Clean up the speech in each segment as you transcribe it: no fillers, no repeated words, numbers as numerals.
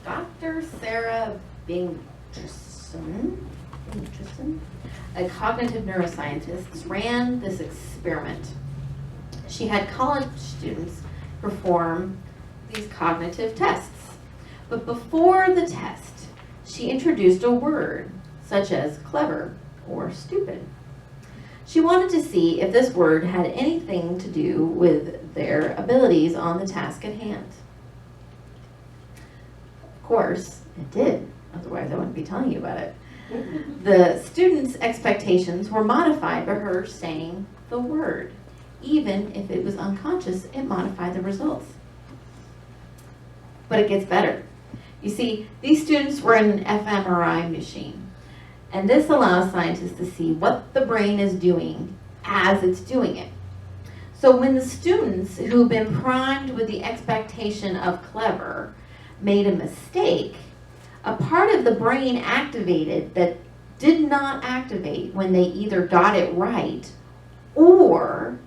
Dr. Sarah Bingtson, a cognitive neuroscientist, ran this experiment. She had college students perform these cognitive tests. But before the test, she introduced a word such as clever or stupid. She wanted to see if this word had anything to do with their abilities on the task at hand. Of course, it did. Otherwise, I wouldn't be telling you about it. The students' expectations were modified by her saying the word. Even if it was unconscious, it modified the results. But it gets better. You see, these students were in an fMRI machine. And this allows scientists to see what the brain is doing as it's doing it. So when the students who've been primed with the expectation of clever made a mistake, a part of the brain activated that did not activate when they either got it right or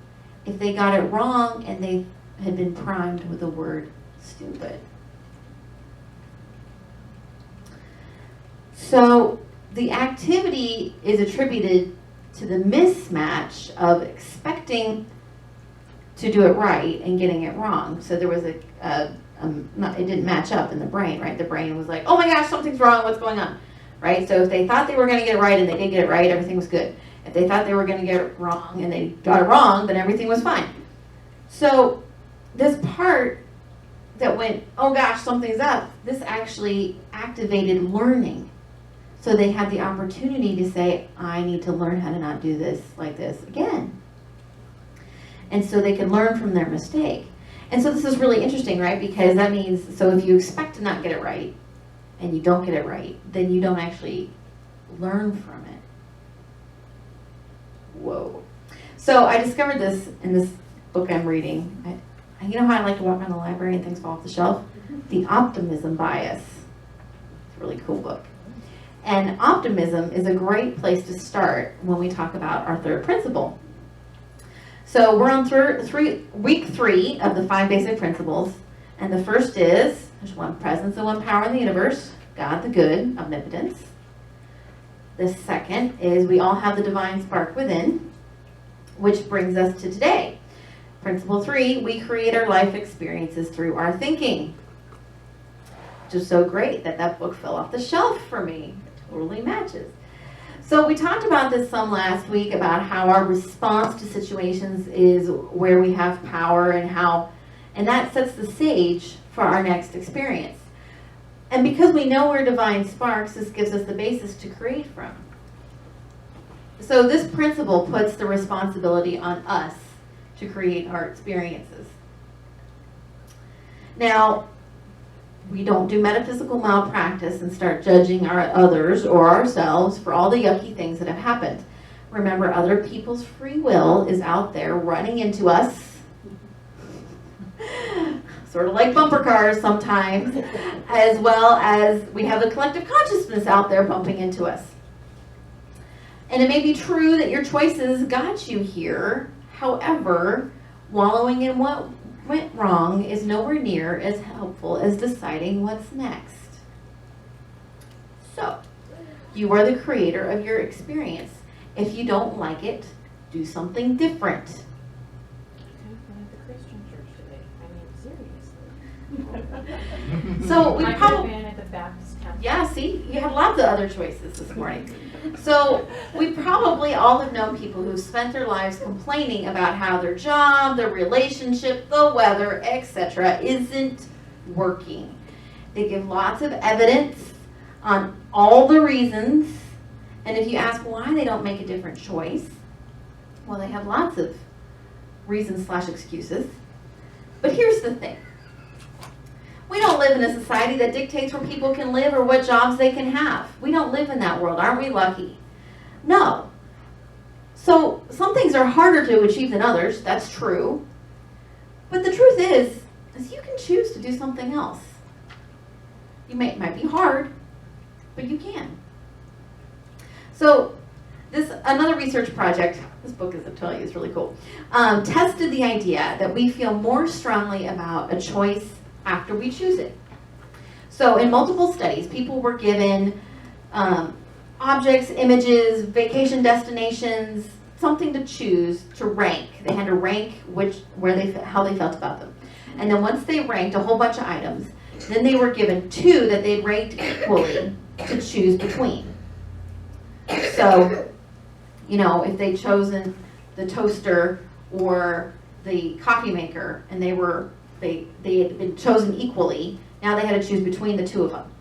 if they got it wrong and they had been primed with the word stupid. So the activity is attributed to the mismatch of expecting to do it right and getting it wrong. So there was it didn't match up in the brain, right? The brain was like, oh my gosh, something's wrong, what's going on, right? So if they thought they were going to get it right and they did get it right, everything was good. If they thought they were going to get it wrong and they got it wrong, then everything was fine. So this part that went, oh gosh, something's up, this actually activated learning. So they had the opportunity to say, I need to learn how to not do this like this again. And so they can learn from their mistake. And so this is really interesting, right? Because that means, so if you expect to not get it right, and you don't get it right, then you don't actually learn from it. Whoa. So I discovered this in this book I'm reading. You know how I like to walk around the library and things fall off the shelf? The Optimism Bias. It's a really cool book. And optimism is a great place to start when we talk about our third principle. So we're on week 3 of the 5 basic principles. And the first is, there's one presence and one power in the universe, God the good, omnipotence. The second is we all have the divine spark within, which brings us to today. Principle 3, we create our life experiences through our thinking. Just so great that book fell off the shelf for me. Totally matches. So we talked about this some last week about how our response to situations is where we have power and that sets the stage for our next experience. And because we know we're divine sparks, this gives us the basis to create from. So this principle puts the responsibility on us to create our experiences. Now, we don't do metaphysical malpractice and start judging our others or ourselves for all the yucky things that have happened. Remember, other people's free will is out there running into us, sort of like bumper cars sometimes, as well as we have the collective consciousness out there bumping into us. And it may be true that your choices got you here. However, wallowing in what went wrong is nowhere near as helpful as deciding what's next. So, you are the creator of your experience. If you don't like it, do something different. The Christian church today. I mean, seriously. So we I could have probably been at the Baptist temple. Yeah, see, you had lots of other choices this morning. So we probably all have known people who've spent their lives complaining about how their job, their relationship, the weather, etc. isn't working. They give lots of evidence on all the reasons, and if you ask why they don't make a different choice, well, they have lots of reasons/excuses. But here's the thing. We don't live in a society that dictates where people can live or what jobs they can have. We don't live in that world. Aren't we lucky? No. So some things are harder to achieve than others. That's true. But the truth is you can choose to do something else. It might be hard, but you can. So another research project, this book, as I tell you, is really cool, tested the idea that we feel more strongly about a choice after we choose it. So in multiple studies, people were given objects, images, vacation destinations, something to choose to rank. They had to rank how they felt about them. And then once they ranked a whole bunch of items, then they were given 2 that they'd ranked equally to choose between. So, if they'd chosen the toaster or the coffee maker, and they had been chosen equally, now they had to choose between the 2 of them.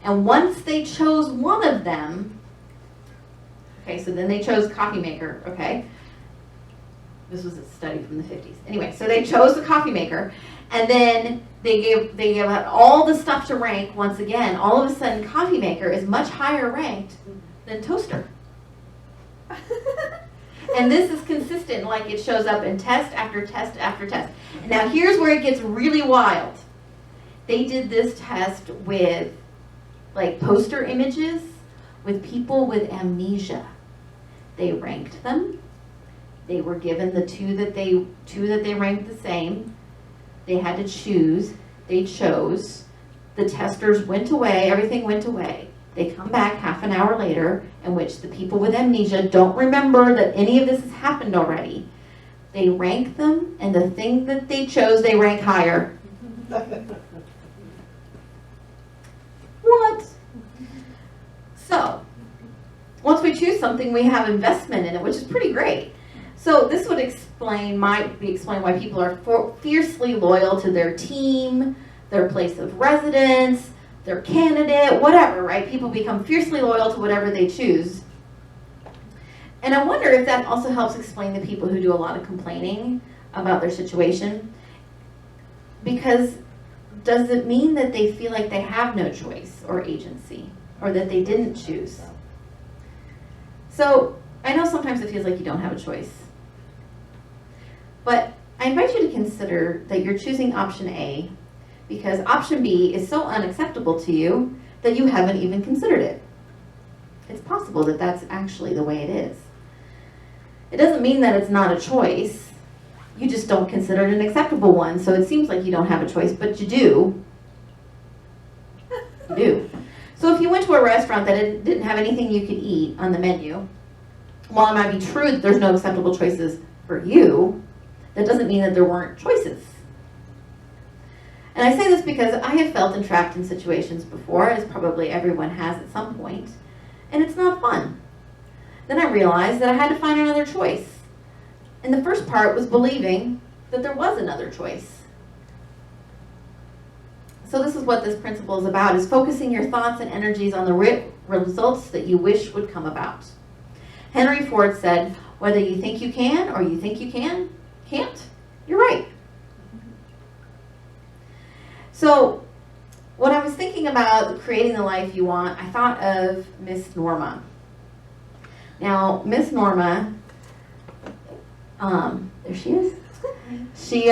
And once they chose one of them, okay, so then they chose coffee maker, okay? This was a study from the 50s. Anyway, so they chose the coffee maker, and then they gave out all the stuff to rank once again. All of a sudden, coffee maker is much higher ranked than toaster. And this is consistent, like it shows up in test after test after test. And now here's where it gets really wild. They did this test with like poster images with people with amnesia. They ranked them. They were given the two that they ranked the same. They had to choose. They chose. The testers went away. Everything went away. They come back half an hour later, in which the people with amnesia don't remember that any of this has happened already. They rank them, and the thing that they chose, they rank higher. What? So, once we choose something, we have investment in it, which is pretty great. So this would explain why people are fiercely loyal to their team, their place of residence, their candidate, whatever, right? People become fiercely loyal to whatever they choose. And I wonder if that also helps explain the people who do a lot of complaining about their situation. Because does it mean that they feel like they have no choice or agency, or that they didn't choose? So I know sometimes it feels like you don't have a choice. But I invite you to consider that you're choosing option A because option B is so unacceptable to you that you haven't even considered it. It's possible that that's actually the way it is. It doesn't mean that it's not a choice. You just don't consider it an acceptable one, so it seems like you don't have a choice, but you do. You do. So if you went to a restaurant that didn't have anything you could eat on the menu, while it might be true that there's no acceptable choices for you, that doesn't mean that there weren't choices. And I say this because I have felt entrapped in situations before, as probably everyone has at some point, and it's not fun. Then I realized that I had to find another choice. And the first part was believing that there was another choice. So this is what this principle is about, is focusing your thoughts and energies on the results that you wish would come about. Henry Ford said, whether you think you can or you think you can't, you're right. So when I was thinking about creating the life you want, I thought of Miss Norma. Now, Miss Norma, there she is. She,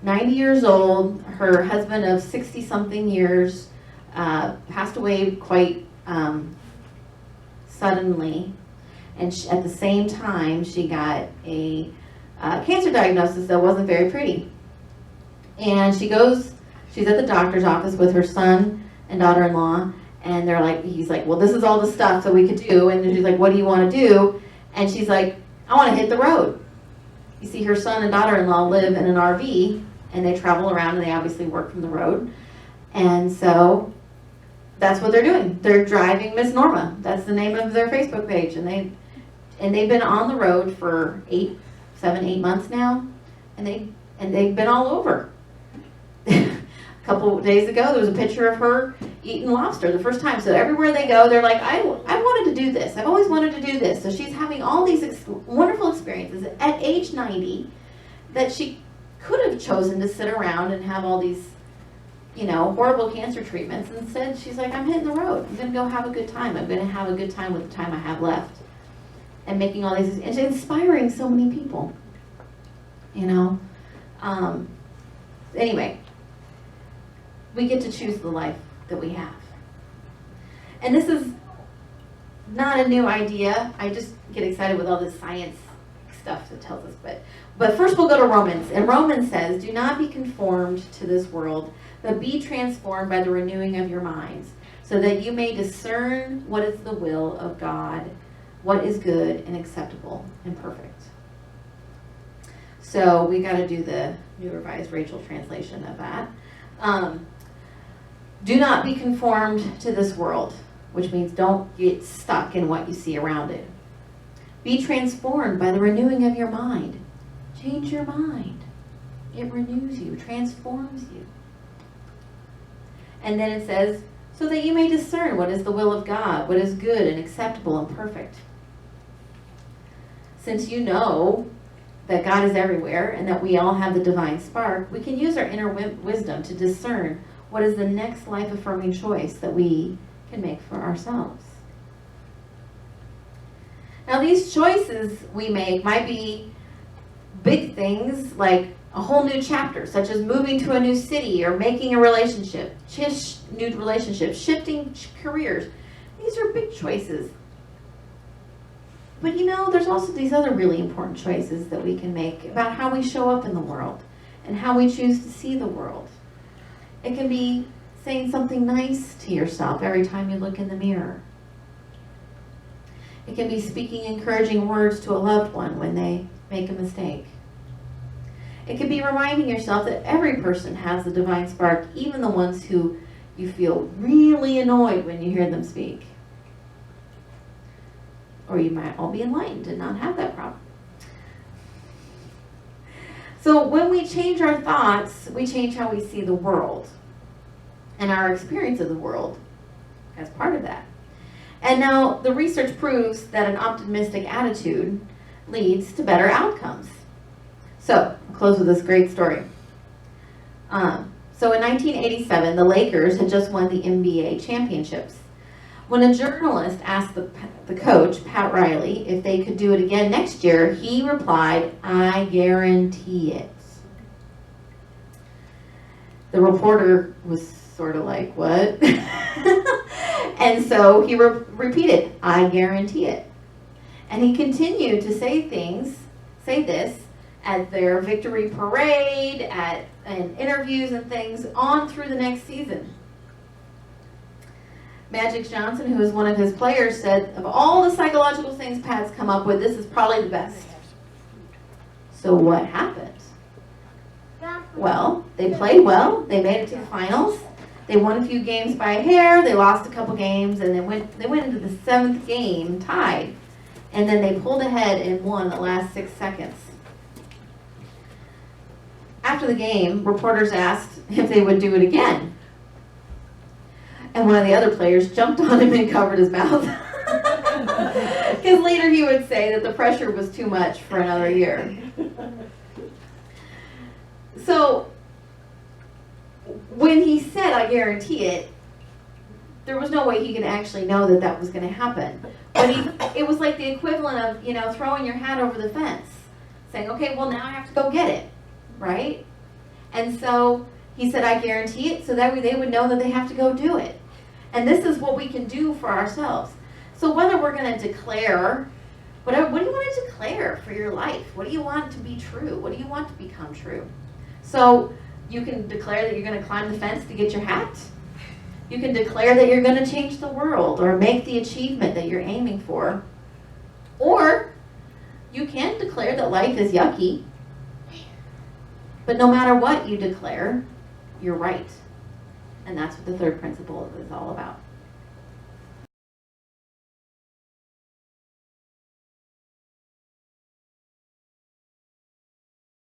90 years old, her husband of 60-something years passed away quite suddenly. And at the same time, she got a cancer diagnosis that wasn't very pretty. And she's at the doctor's office with her son and daughter-in-law, and he's like, well, this is all the stuff that we could do. And she's like, what do you want to do? And she's like, I want to hit the road. You see, her son and daughter-in-law live in an RV, and they travel around, and they obviously work from the road. And so that's what they're doing. They're driving Miss Norma. That's the name of their Facebook page. And they've been on the road for 7, 8 months now, and they've been all over. A couple of days ago, there was a picture of her eating lobster the first time. So everywhere they go, they're like, I wanted to do this. I've always wanted to do this. So she's having all these wonderful experiences at age 90 that she could have chosen to sit around and have all these, horrible cancer treatments. Instead, she's like, I'm hitting the road. I'm going to go have a good time. I'm going to have a good time with the time I have left. And making all these, and inspiring so many people, Anyway, we get to choose the life that we have. And this is not a new idea. I just get excited with all this science stuff that tells us. But first we'll go to Romans. And Romans says, do not be conformed to this world, But be transformed by the renewing of your minds, so that you may discern what is the will of God, what is good and acceptable and perfect. So we got to do the New Revised Rachel translation of that. Do not be conformed to this world, which means don't get stuck in what you see around it. Be transformed by the renewing of your mind. Change your mind. It renews you, transforms you. And then it says, so that you may discern what is the will of God, what is good and acceptable and perfect. Since you know that God is everywhere and that we all have the divine spark, we can use our inner wisdom to discern what is the next life-affirming choice that we can make for ourselves. Now, these choices we make might be big things like a whole new chapter, such as moving to a new city or making a relationship, new relationships, shifting careers. These are big choices. But there's also these other really important choices that we can make about how we show up in the world and how we choose to see the world. It can be saying something nice to yourself every time you look in the mirror. It can be speaking encouraging words to a loved one when they make a mistake. It can be reminding yourself that every person has the divine spark, even the ones who you feel really annoyed when you hear them speak. Or you might all be enlightened and not have that problem. So when we change our thoughts, we change how we see the world and our experience of the world as part of that. And now the research proves that an optimistic attitude leads to better outcomes. So I'll close with this great story. So in 1987, the Lakers had just won the NBA championships. When a journalist asked the coach, Pat Riley, if they could do it again next year, he replied, "I guarantee it." The reporter was sort of like, what? And so he repeated, "I guarantee it." And he continued to say this at their victory parade, and interviews and things on through the next season. Magic Johnson, who was one of his players, said, of all the psychological things Pat's come up with, this is probably the best. So what happened? Well, they played well. They made it to the finals. They won a few games by a hair. They lost a couple games, and they went into the 7th game tied. And then they pulled ahead and won the last 6 seconds. After the game, reporters asked if they would do it again. And one of the other players jumped on him and covered his mouth. Because later he would say that the pressure was too much for another year. So when he said, "I guarantee it," there was no way he could actually know that that was going to happen. But it was like the equivalent of, throwing your hat over the fence. Saying, okay, well now I have to go get it. Right? And so he said, "I guarantee it," so that way they would know that they have to go do it. And this is what we can do for ourselves. So whether we're going to declare, what do you want to declare for your life? What do you want to be true? What do you want to become true? So you can declare that you're going to climb the fence to get your hat. You can declare that you're going to change the world or make the achievement that you're aiming for. Or you can declare that life is yucky. But no matter what you declare, you're right. And that's what the third principle is all about.